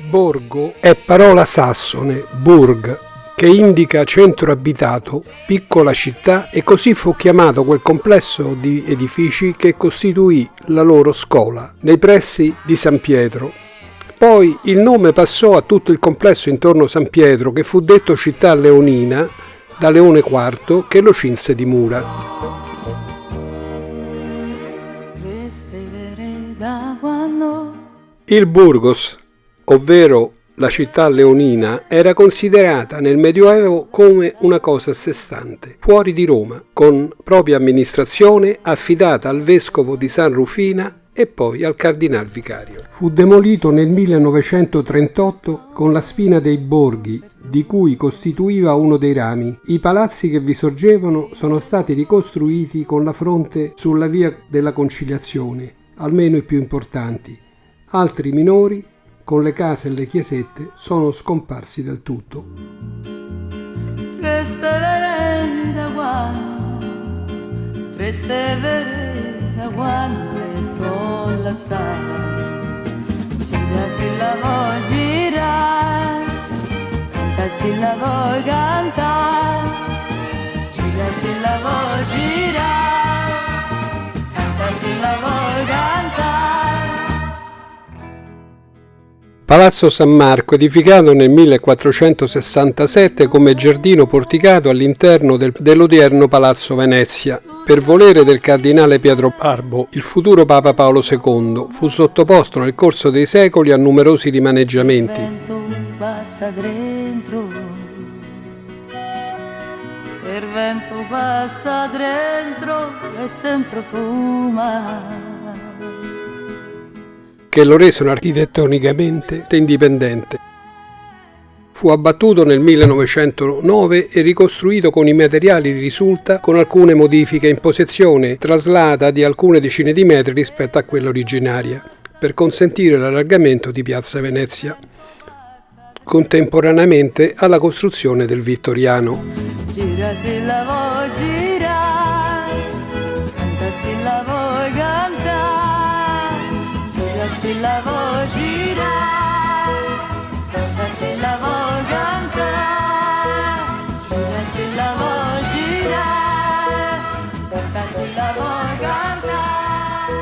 Borgo è parola sassone, burg, che indica centro abitato, piccola città, e così fu chiamato quel complesso di edifici che costituì la loro scola, nei pressi di San Pietro. Poi il nome passò a tutto il complesso intorno a San Pietro, che fu detto città leonina da Leone IV, che lo cinse di mura. Il Burgos, ovvero la città leonina, era considerata nel Medioevo come una cosa a sé stante, fuori di Roma, con propria amministrazione affidata al vescovo di San Rufina e poi al cardinal vicario. Fu demolito nel 1938 con la Spina dei Borghi, di cui costituiva uno dei rami. I palazzi che vi sorgevano sono stati ricostruiti con la fronte sulla via della Conciliazione, almeno i più importanti. Altri minori, con le case e le chiesette, sono scomparsi del tutto. Palazzo San Marco, edificato nel 1467 come giardino porticato all'interno dell'odierno Palazzo Venezia. Per volere del cardinale Pietro Barbo, il futuro Papa Paolo II, fu sottoposto nel corso dei secoli a numerosi rimaneggiamenti. Il vento passa dentro e sempre fuma, che lo resero architettonicamente indipendente. Fu abbattuto nel 1909 e ricostruito con i materiali di risulta, con alcune modifiche in posizione traslata di alcune decine di metri rispetto a quella originaria, per consentire l'allargamento di Piazza Venezia, contemporaneamente alla costruzione del Vittoriano. Gira se la vuoi girare, canta se la vuoi cantare, se la vuoi girare, canta se la vuoi cantare, gira se la vuoi girare, canta se la vuoi cantare,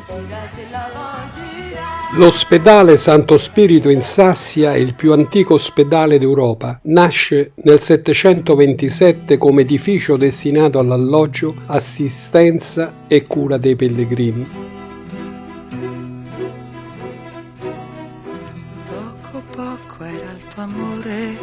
gira se la vuoi girare. L'ospedale Santo Spirito in Sassia è il più antico ospedale d'Europa. Nasce nel 727 come edificio destinato all'alloggio, assistenza e cura dei pellegrini. Poco era il tuo amore.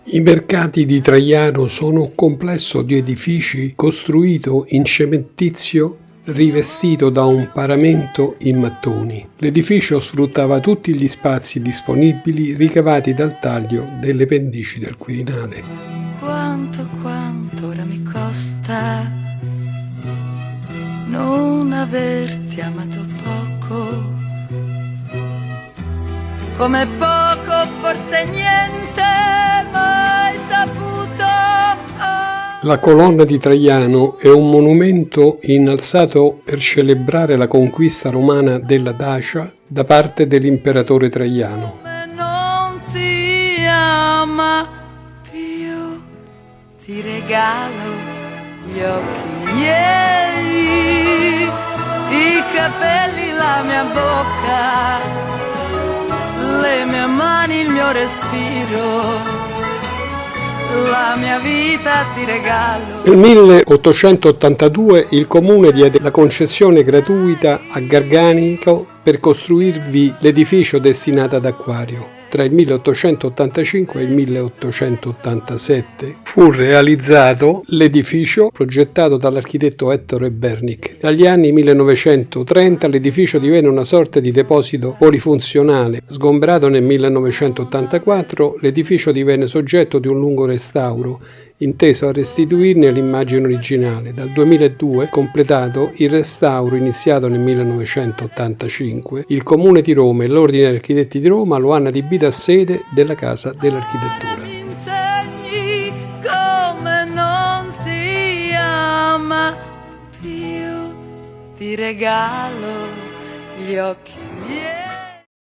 I mercati di Traiano sono un complesso di edifici costruito in cementizio rivestito da un paramento in mattoni. L'edificio sfruttava tutti gli spazi disponibili ricavati dal taglio delle pendici del Quirinale. Quanto ora mi costa non averti amato poco. Come poco, forse niente, mai saputo. La colonna di Traiano è un monumento innalzato per celebrare la conquista romana della Dacia da parte dell'imperatore Traiano. Non si ama più, ti regalo gli occhi miei, i capelli, la mia bocca, le mie mani, il mio respiro, la mia vita ti regalo. Nel 1882 il comune diede la concessione gratuita a Garganico per costruirvi l'edificio destinato ad acquario. Tra il 1885 e il 1887 fu realizzato l'edificio progettato dall'architetto Ettore Bernic. Dagli anni 1930 l'edificio divenne una sorta di deposito polifunzionale. Sgombrato nel 1984, l'edificio divenne soggetto di un lungo restauro, inteso a restituirne l'immagine originale. Dal 2002, completato il restauro iniziato nel 1985, il Comune di Roma e l'Ordine degli Architetti di Roma lo hanno adibito a sede della Casa dell'Architettura. Insegni come non si ama più, ti regalo gli occhi miei.